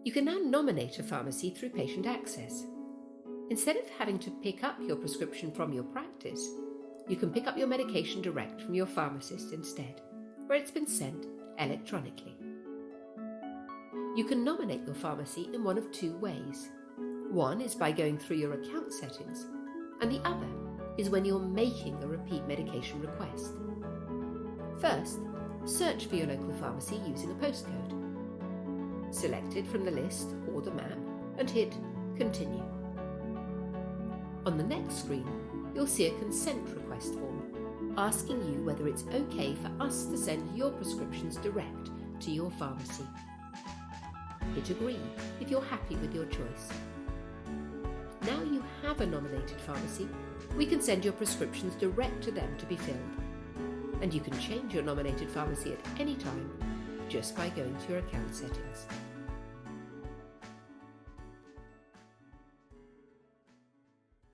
You can now nominate a pharmacy through patient access. Instead of having to pick up your prescription from your practice, you can pick up your medication direct from your pharmacist instead, where it's been sent electronically. You can nominate your pharmacy in one of two ways. One is by going through your account settings, and the other is when you're making a repeat medication request. First, search for your local pharmacy using a postcode. Select it from the list or the map and hit Continue. On the next screen, you'll see a consent request form asking you whether it's okay for us to send your prescriptions direct to your pharmacy. Hit Agree if you're happy with your choice. Now you have a nominated pharmacy, we can send your prescriptions direct to them to be filled. And you can change your nominated pharmacy at any time just by going to your account settings.